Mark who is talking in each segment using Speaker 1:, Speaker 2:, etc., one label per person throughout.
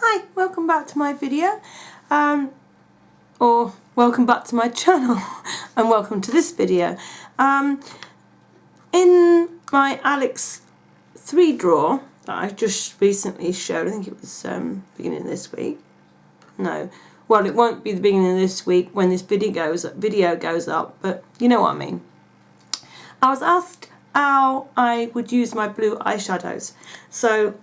Speaker 1: Hi, welcome back to my video, or welcome back to my channel, and welcome to this video. In my Alex 3 drawer that I just recently showed, I think it was beginning of this week. No, well, it won't be the beginning of this week when this video goes up, but you know what I mean. I was asked how I would use my blue eyeshadows. So,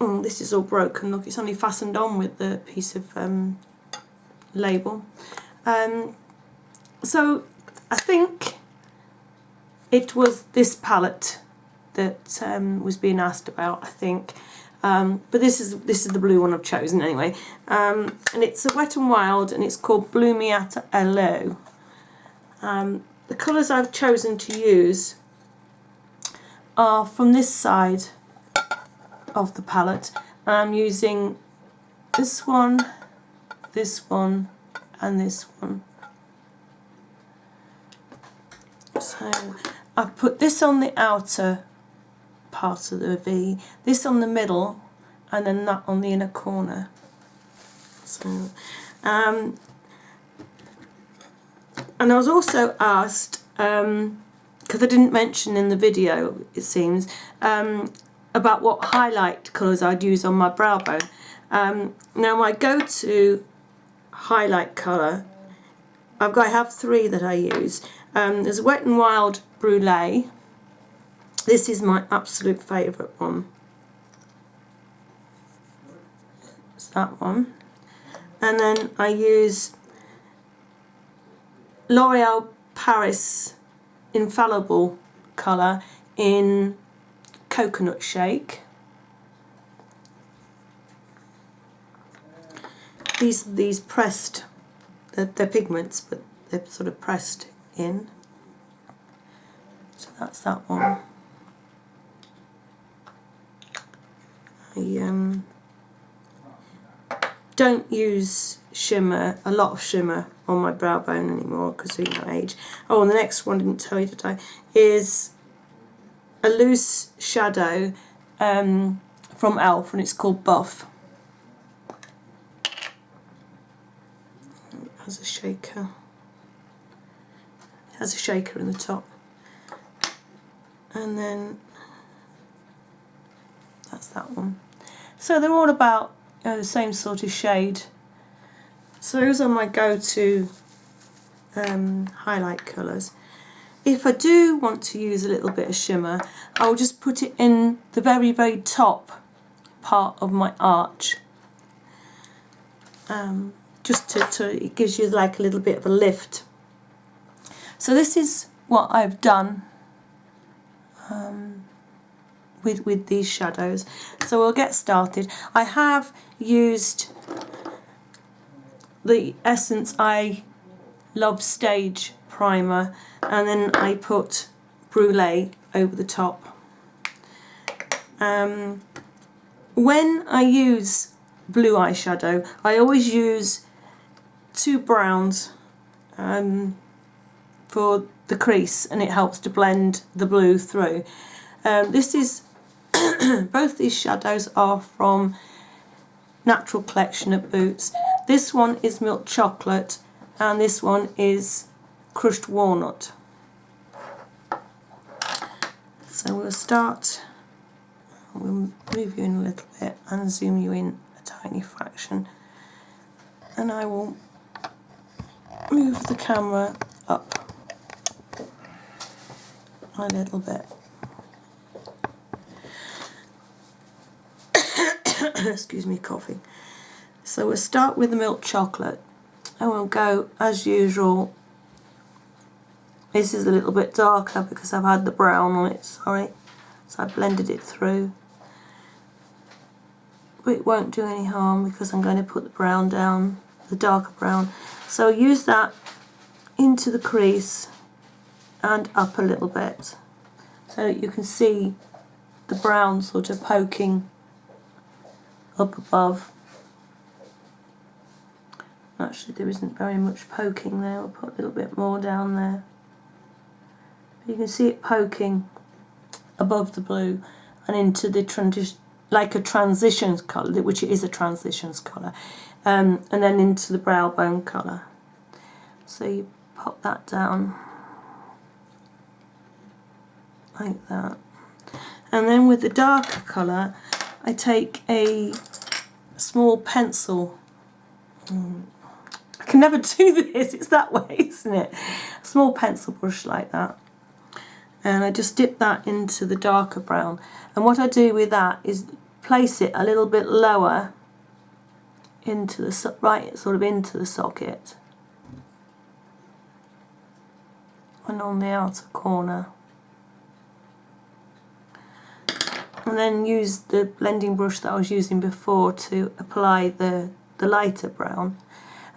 Speaker 1: this is all broken. Look, it's only fastened on with the piece of label. So I think it was this palette that was being asked about, I think. But this is the blue one I've chosen anyway. And it's a Wet n Wild, and it's called Blumiata Hello. The colours I've chosen to use are from this side of the palette. I'm using this one, and this one. So I've put this on the outer part of the V, this on the middle, and then that on the inner corner. So, and I was also asked, because I didn't mention in the video, it seems, about what highlight colours I'd use on my brow bone. Now my go-to highlight colour, I have three that I use. There's Wet n Wild Brulee. This is my absolute favourite one. It's that one. And then I use L'Oreal Paris Infallible colour in Coconut Shake. These pressed, they're pigments, but they're sort of pressed in. So that's that one. I don't use a lot of shimmer on my brow bone anymore because of my age. Oh, and the next one, I didn't tell you today, is a loose shadow from e.l.f. and it's called Buff. It has a shaker. It has a shaker in the top. And then that's that one. So they're all about the same sort of shade. So those are my go-to highlight colours. If I do want to use a little bit of shimmer, I'll just put it in the very, very top part of my arch. Just to it gives you like a little bit of a lift. So this is what I've done with these shadows. So we'll get started. I have used the Essence I Love Stage primer, and then I put Brulee over the top. When I use blue eyeshadow, I always use two browns for the crease, and it helps to blend the blue through. This is both these shadows are from Natural Collection at Boots. This one is Milk Chocolate, and this one is Crushed Walnut. So we'll start, we'll move you in a little bit and zoom you in a tiny fraction, and I will move the camera up a little bit. Excuse me, coughing. So we'll start with the Milk Chocolate, and we'll go as usual. This is a little bit darker because I've had the brown on it, sorry. So I blended it through. But it won't do any harm because I'm going to put the brown down, the darker brown. So use that into the crease and up a little bit so that you can see the brown sort of poking up above. Actually, there isn't very much poking there. I'll put a little bit more down there. But you can see it poking above the blue and into the like a transitions colour, which it is a transitions colour, and then into the brow bone colour. So you pop that down like that. And then with the darker colour, I take a small pencil. I can never do this, it's that way, isn't it? A small pencil brush like that. And I just dip that into the darker brown. And what I do with that is place it a little bit lower into the, right sort of into the socket. And on the outer corner. And then use the blending brush that I was using before to apply the lighter brown.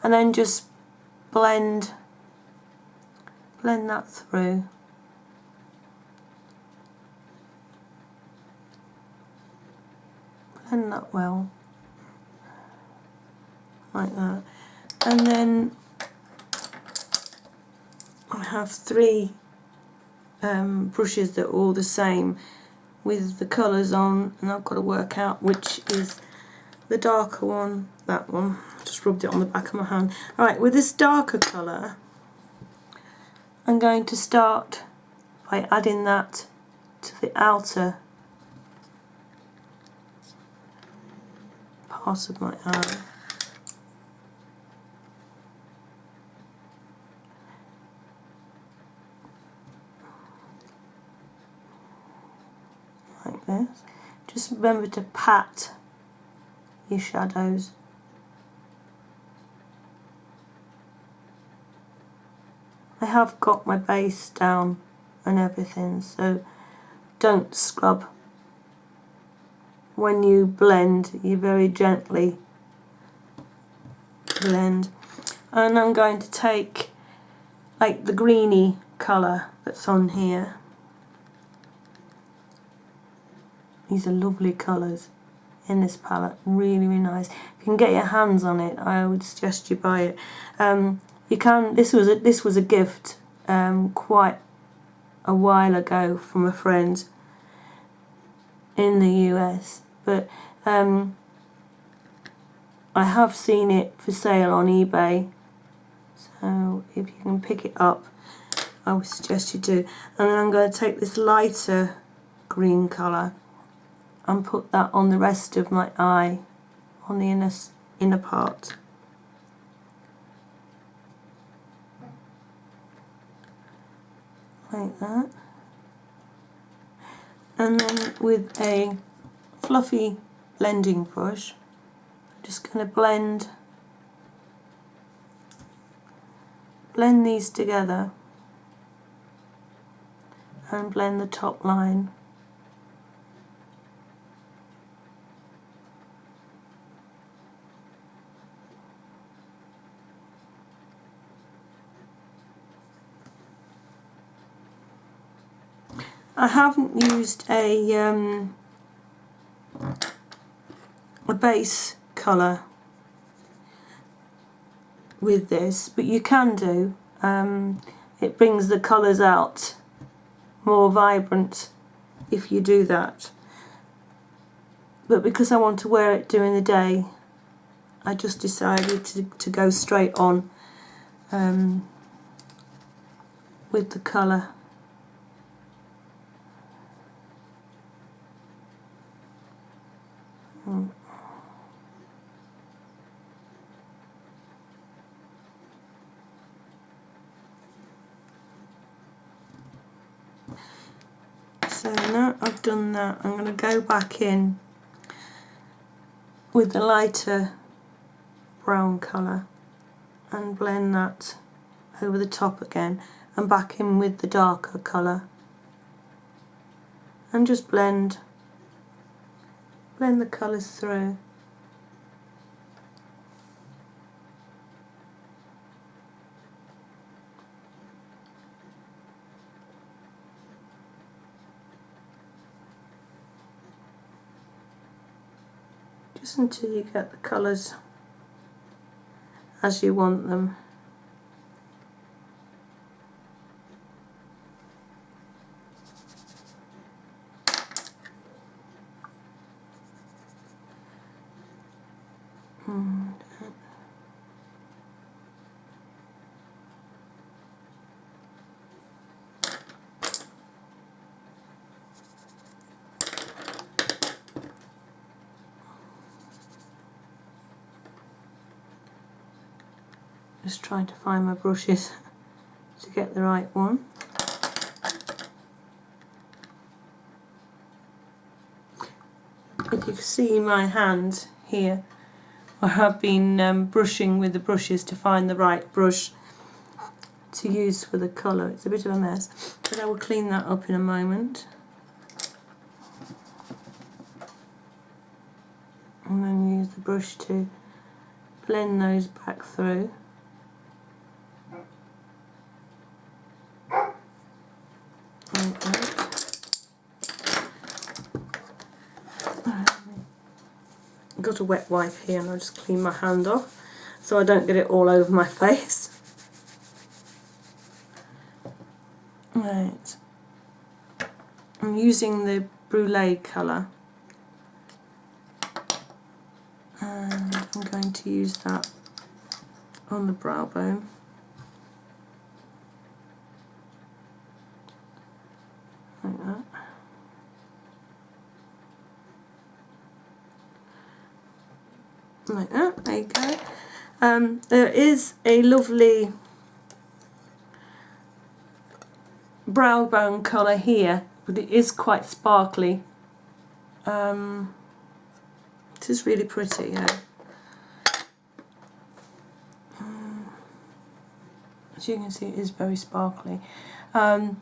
Speaker 1: And then just blend that through. Blend that well. Like that. And then I have 3 brushes that are all the same with the colours on, and I've got to work out which is the darker one. That one. Just rubbed it on the back of my hand. Alright, with this darker colour, I'm going to start by adding that to the outer part of my eye. Like this. Just remember to pat your shadows. I have got my base down and everything, so don't scrub. When you blend, you very gently blend. And I'm going to take like the greeny colour that's on here. These are lovely colours in this palette, really, really nice. If you can get your hands on it, I would suggest you buy it. You can. This was a gift quite a while ago from a friend in the US, but I have seen it for sale on eBay. So if you can pick it up, I would suggest you do. And then I'm going to take this lighter green colour and put that on the rest of my eye, on the inner part. Like that. And then with a fluffy blending brush, I'm just going to blend these together and blend the top line. I haven't used a base colour with this, but you can do. It brings the colours out more vibrant if you do that. But because I want to wear it during the day, I just decided to go straight on with the colour. So now I've done that, I'm going to go back in with the lighter brown colour and blend that over the top again, and back in with the darker colour, and just blend the colours through. Just until you get the colours as you want them. Just trying to find my brushes to get the right one. If you can see my hand here, I have been brushing with the brushes to find the right brush to use for the colour. It's a bit of a mess, but I will clean that up in a moment. And then use the brush to blend those back through. Like that. I've got a wet wipe here and I'll just clean my hand off so I don't get it all over my face. Right. I'm using the Brulee colour and I'm going to use that on the brow bone. Like that. Like that, there you go. There is a lovely brow bone colour here, but it is quite sparkly. It is really pretty, yeah. As you can see, it is very sparkly. I'm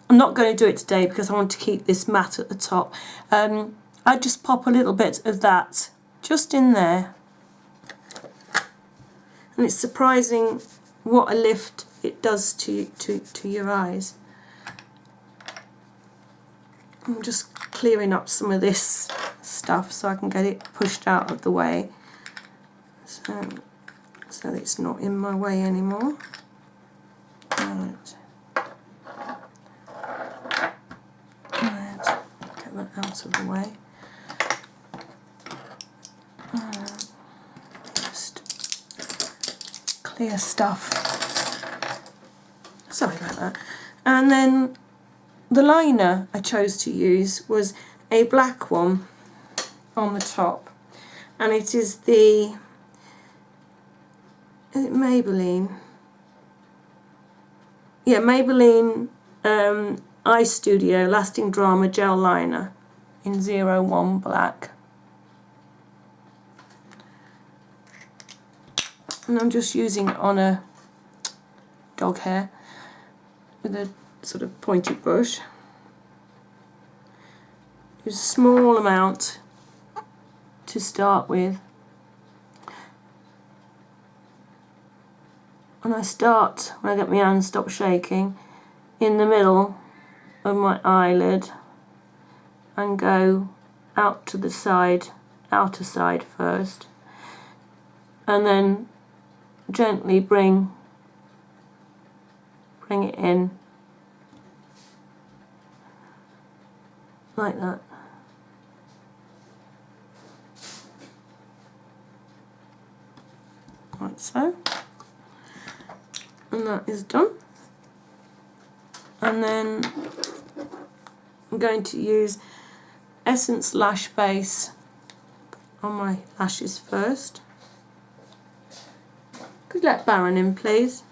Speaker 1: not going to do it today because I want to keep this matte at the top. I just pop a little bit of that just in there, and it's surprising what a lift it does to your eyes. I'm just clearing up some of this stuff so I can get it pushed out of the way, so that it's not in my way anymore. Right. Right. Get that out of the way. Just clear stuff. Sorry about that. And then the liner I chose to use was a black one on the top, and it is the, is it Maybelline? Yeah, Maybelline Eye Studio Lasting Drama Gel Liner in 01 Black. And I'm just using it on a dog hair with a sort of pointy brush. Use a small amount to start with. And I start, when I get my hand stop shaking, in the middle of my eyelid and go out to the side, outer side first, and then gently bring it in like that. Like so. And that is done. And then I'm going to use Essence Lash Base on my lashes first. Could you let Baron in, please?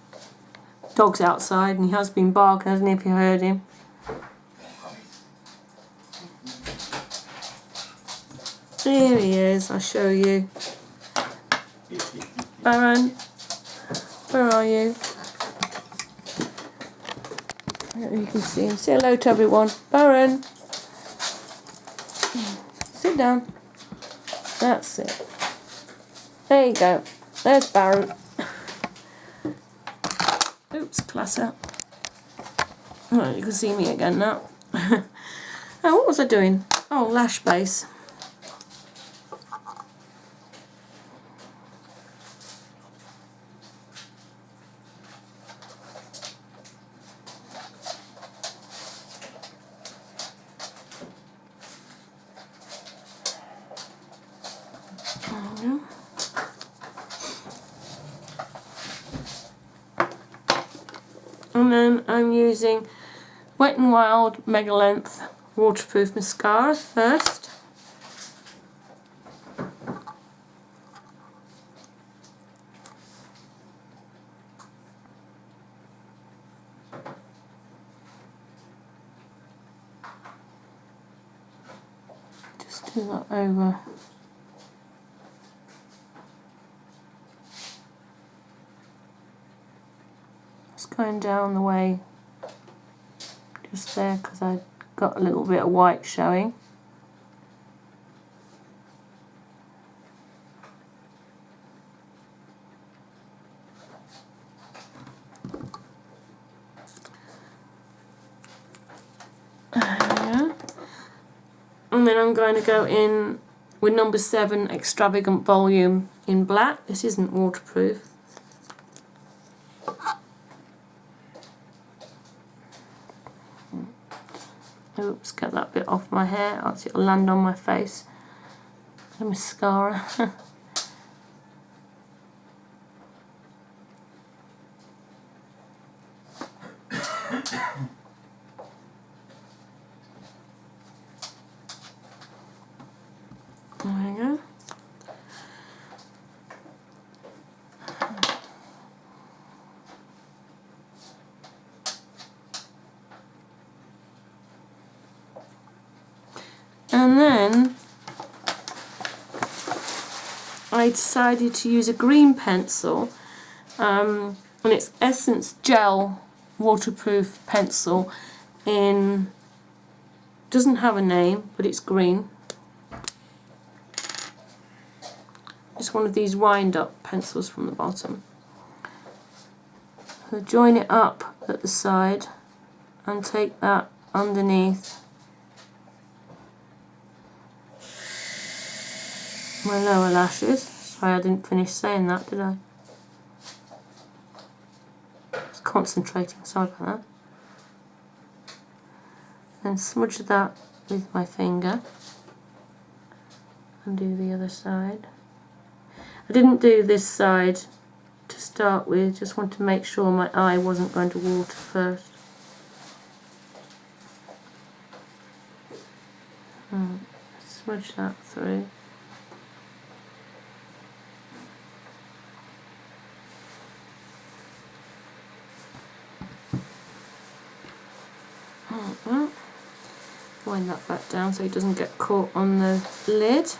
Speaker 1: Dog's outside and he has been barking, hasn't he, if you heard him? Here he is, I'll show you. Baron, where are you? I don't know if you can see him. Say hello to everyone. Baron! Sit down. That's it. There you go. There's Baron. Oops, clatter. Oh, you can see me again now. Oh, what was I doing? Oh, lash base. And then I'm using Wet n Wild Mega Length Waterproof Mascara first. Just do that over. It's going down the way just there because I got a little bit of white showing. And then I'm going to go in with number 7 Extravagant Volume in black. This isn't waterproof. Oops, get that bit off my hair, else it'll land on my face. The mascara. There we go. And then I decided to use a green pencil, and it's Essence Gel waterproof pencil in, doesn't have a name, but it's green. It's one of these wind-up pencils from the bottom. So join it up at the side and take that underneath my lower lashes. Sorry, I didn't finish saying that, did I? I was concentrating, sorry about that. And smudge that with my finger and do the other side. I didn't do this side to start with, just want to make sure my eye wasn't going to water first. Smudge that through. Wind that back down so it doesn't get caught on the lid.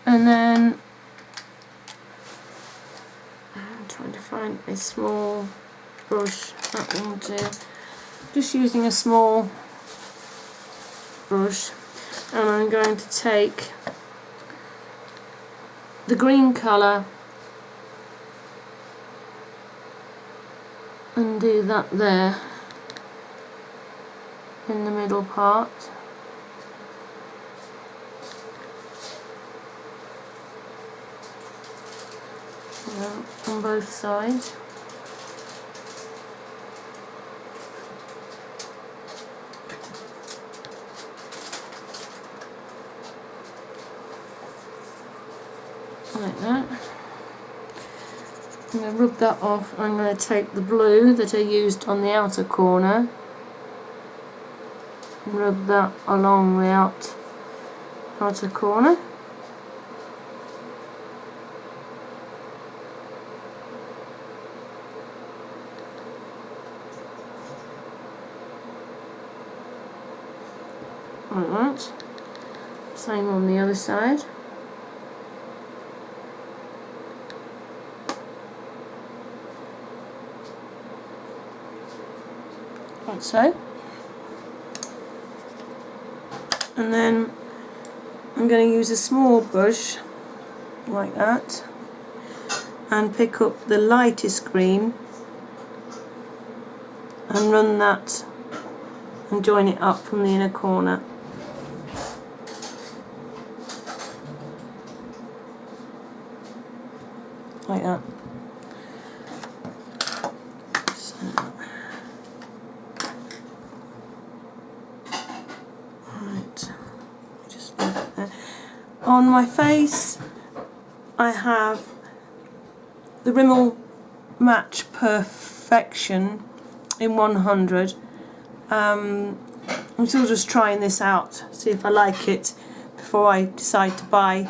Speaker 1: And then I'm trying to find a small brush that will do. Just using a small brush, and I'm going to take the green colour and do that there in the middle part. On both sides. Like that. I'm going to rub that off. I'm going to take the blue that I used on the outer corner and rub that along the outer corner. Like that. Same on the other side. Like so. And then I'm going to use a small brush like that and pick up the lightest green and run that and join it up from the inner corner. Like that. So, right, just leave it there. On my face, I have the Rimmel Match Perfection in 100. I'm still just trying this out, see if I like it before I decide to buy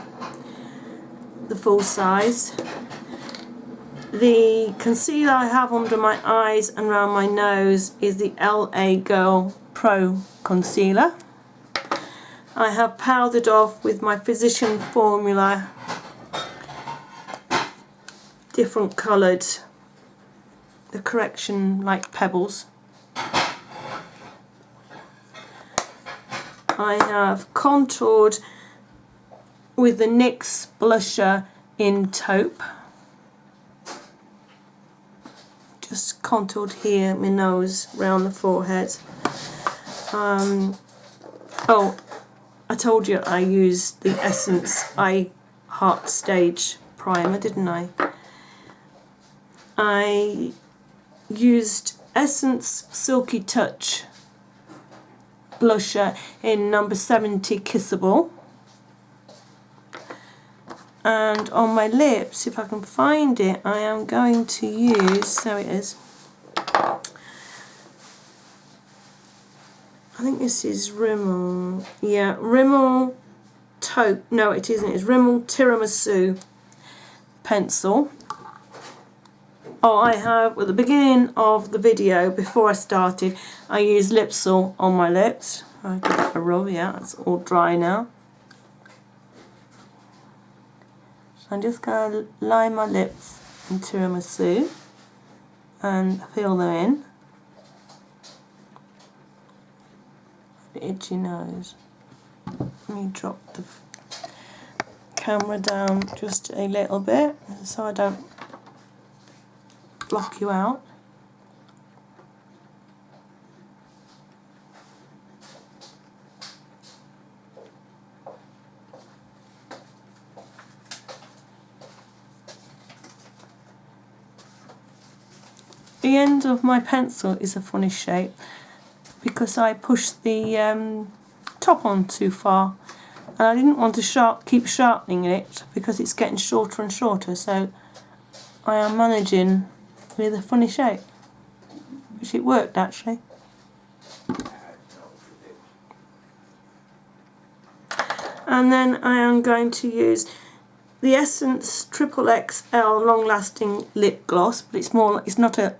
Speaker 1: the full size. The concealer I have under my eyes and around my nose is the LA Girl Pro Concealer. I have powdered off with my Physician Formula different coloured, the correction like pebbles. I have contoured with the NYX blusher in Taupe. Just contoured here, my nose, round the forehead. Oh, I told you I used the Essence I Heart Stage primer, didn't I? I used Essence Silky Touch blusher in number 70 Kissable. And on my lips, if I can find it, I am going to use, there it is. I think this is Rimmel, yeah, Rimmel Taupe, no it isn't, it's Rimmel Tiramisu pencil. Oh, I have, at the beginning of the video, before I started, I used Lipsil on my lips. I'll give that a rub, yeah, it's all dry now. I'm just going to line my lips in Tiramisu and fill them in. Itchy nose. Let me drop the camera down just a little bit so I don't block you out. The end of my pencil is a funny shape because I pushed the top on too far and I didn't want to keep sharpening it because it's getting shorter and shorter, so I am managing with a funny shape, which it worked actually. And then I am going to use the Essence Triple XL Long Lasting Lip Gloss, but it's not a,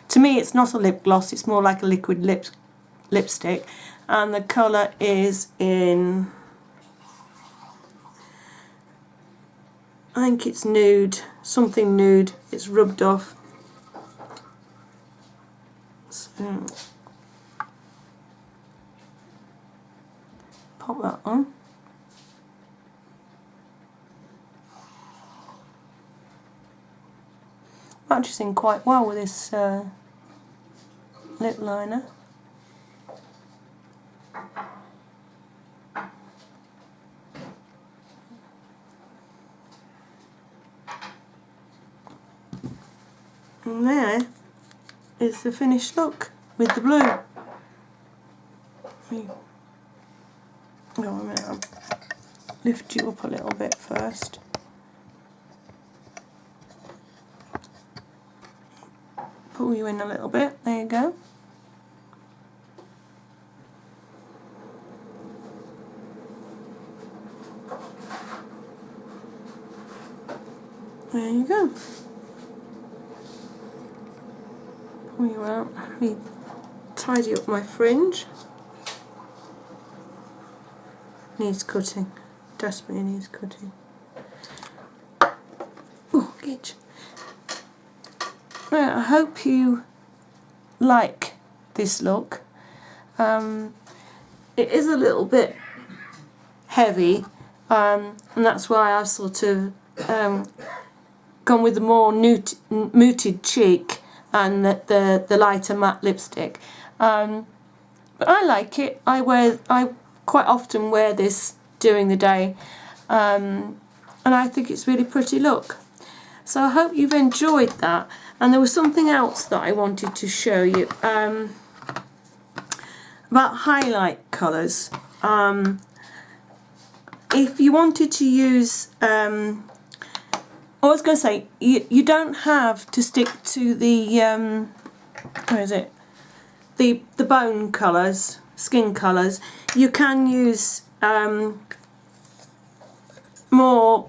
Speaker 1: to me it's not a lip gloss, it's more like a liquid lipstick, and the colour is in, I think it's nude, something nude, it's rubbed off. So, pop that on. Matches in quite well with this lip liner. And there is the finished look with the blue. Oh, a minute, I'll lift you up a little bit first. Pull you in a little bit, there you go. There you go. Pull you out. Let me tidy up my fringe. Needs cutting. Desperately needs cutting. Oh, itch. Well, I hope you like this look. It is a little bit heavy, and that's why I've sort of gone with the more muted cheek and the lighter matte lipstick. But I like it. I quite often wear this during the day, and I think it's a really pretty look. So I hope you've enjoyed that. And there was something else that I wanted to show you about highlight colours. If you wanted to use I was going to say, you don't have to stick to the, where is it? The bone colours, skin colours. You can use more,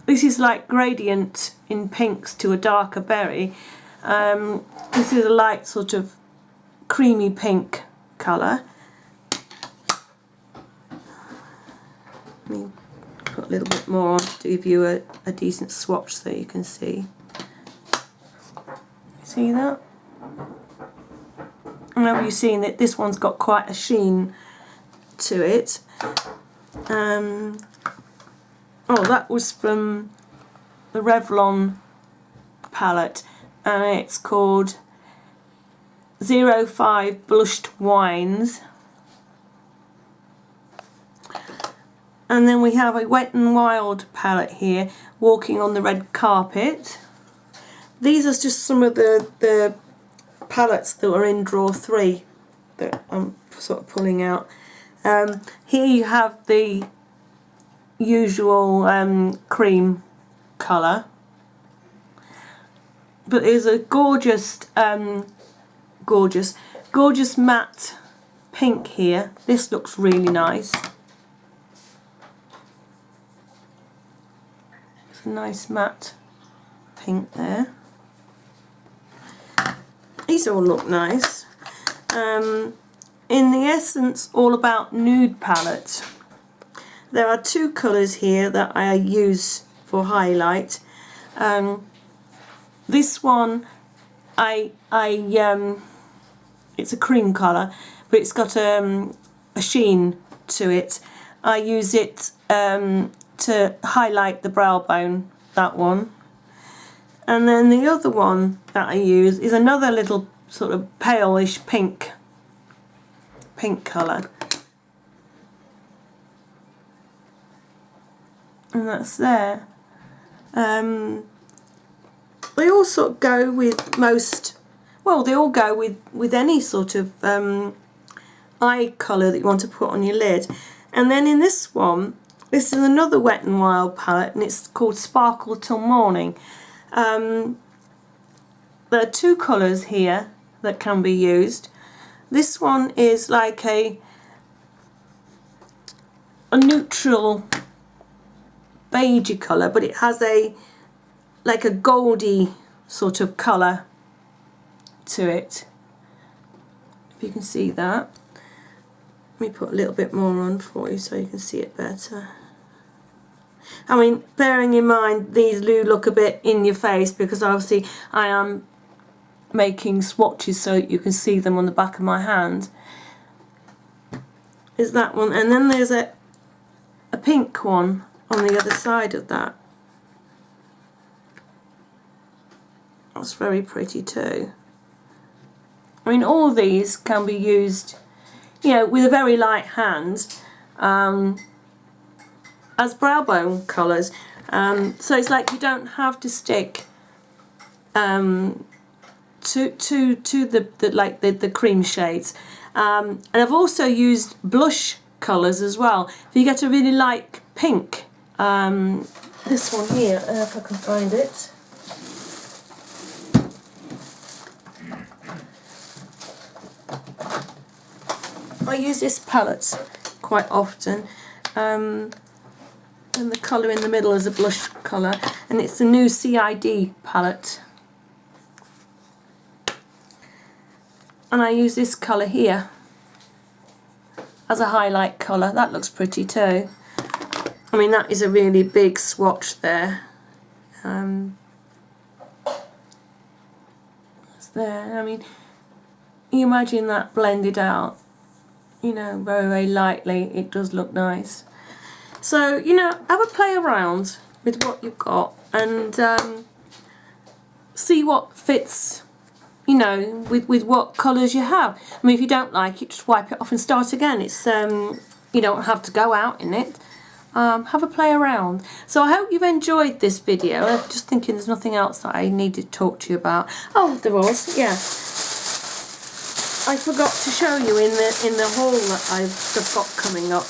Speaker 1: this is like gradient in pinks to a darker berry. This is a light sort of creamy pink colour. Let me put a little bit more on to give you a decent swatch so you can see. See that? I know you've seen that this one's got quite a sheen to it. Oh, that was from the Revlon palette, and it's called 05 Blushed Wines. And then we have a Wet n Wild palette here, Walking on the Red Carpet. These are just some of the palettes that are in drawer 3 that I'm sort of pulling out. Here you have the usual cream colour, but there's a gorgeous matte pink here. This looks really nice. It's a nice matte pink there. These all look nice. In the Essence All About Nude palette, there are 2 colours here that I use for highlight. This one, it's a cream colour, but it's got a sheen to it. I use it to highlight the brow bone, that one. And then the other one that I use is another little sort of palish pink colour. And that's there. They all sort of go with most, well, they all go with any sort of eye colour that you want to put on your lid. And then in this one, this is another Wet n Wild palette, and it's called Sparkle Till Morning. There are 2 colours here that can be used. This one is like a neutral beigey colour, but it has like a goldy sort of colour to it, if you can see that. Let me put a little bit more on for you so you can see it better. I mean, bearing in mind these do look a bit in your face, because obviously I am making swatches so you can see them on the back of my hand, is that one. And then there's a pink one on the other side of that. That's very pretty too. I mean, all these can be used, you know, with a very light hand, as brow bone colours. So it's like you don't have to stick to the cream shades. And I've also used blush colours as well. If you get a really light pink, this one here, if I can find it. I use this palette quite often, and the colour in the middle is a blush colour, and it's the new CID palette. And I use this colour here as a highlight colour. That looks pretty too. I mean, that is a really big swatch there. That's there. I mean, you imagine that blended out, you know, very, very lightly. It does look nice. So, you know, have a play around with what you've got and see what fits, you know, with what colours you have. I mean, if you don't like it, just wipe it off and start again. It's you don't have to go out in it. Have a play around. So I hope you've enjoyed this video. I'm just thinking there's nothing else that I need to talk to you about. Oh, there was, yeah. I forgot to show you in the haul that I've got coming up.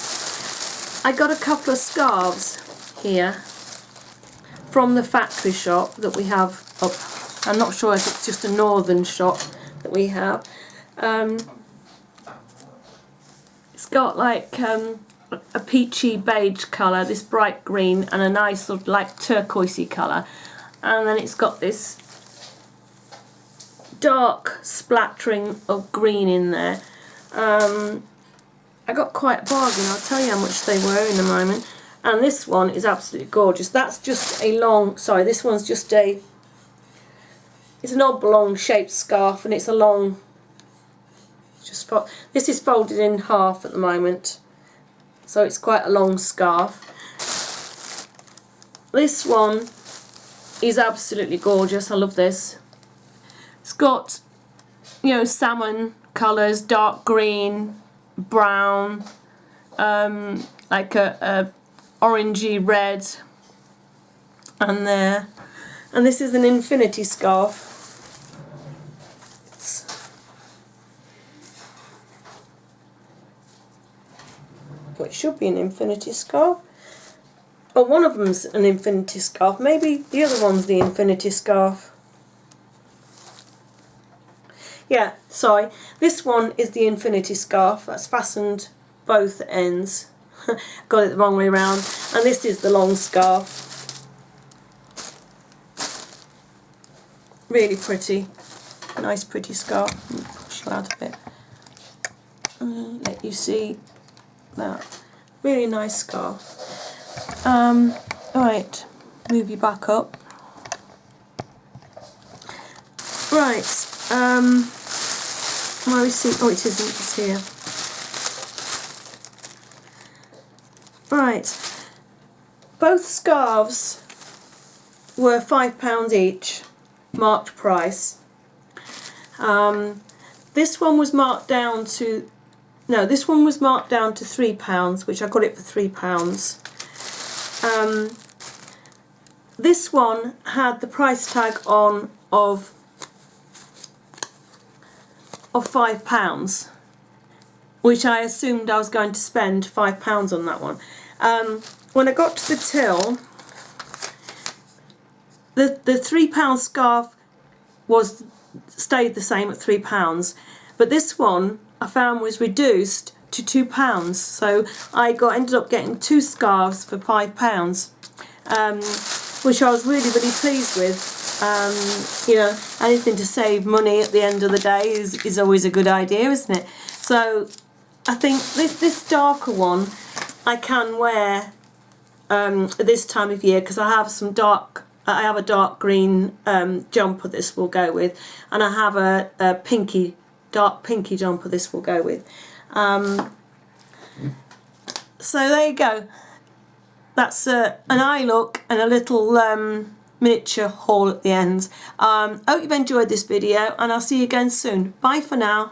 Speaker 1: I got a couple of scarves here from the factory shop that we have up. I'm not sure if it's just a northern shop that we have. It's got like a peachy beige colour, this bright green, and a nice sort of like turquoisey colour, and then it's got this dark splattering of green in there. I got quite a bargain. I'll tell you how much they were in a moment. And this one is absolutely gorgeous. That's just a long, sorry, this one's just a, it's an oblong shaped scarf, and it's a long, just this is folded in half at the moment, so it's quite a long scarf. This one is absolutely gorgeous. I love this. It's got, you know, salmon colours, dark green, brown, like a orangey red, and there. And this is an infinity scarf. Well, it should be an infinity scarf. Oh, one of them's an infinity scarf. Maybe the other one's the infinity scarf. Yeah, sorry. This one is the infinity scarf. That's fastened both ends. Got it the wrong way around. And this is the long scarf. Really pretty. Nice pretty scarf. Push you out a bit. Let you see that. Really nice scarf. Alright, move you back up. Right, where is it? Oh, it isn't, it's here. Right, both scarves were £5 each, marked price. This one was marked down to, no, this one was marked down to £3, which I got it for £3. This one had the price tag on of £5, which I assumed I was going to spend £5 on that one. When I got to the till, the £3 scarf stayed the same at £3, but this one I found was reduced to £2, so I ended up getting 2 scarves for £5, which I was really pleased with. You know, anything to save money at the end of the day is always a good idea, isn't it? So I think this darker one I can wear this time of year, because I have some dark. I have a dark green jumper this will go with, and I have a dark pinky jumper this will go with. So there you go. That's an eye look and a little miniature haul at the end. Hope you've enjoyed this video, and I'll see you again soon. Bye for now.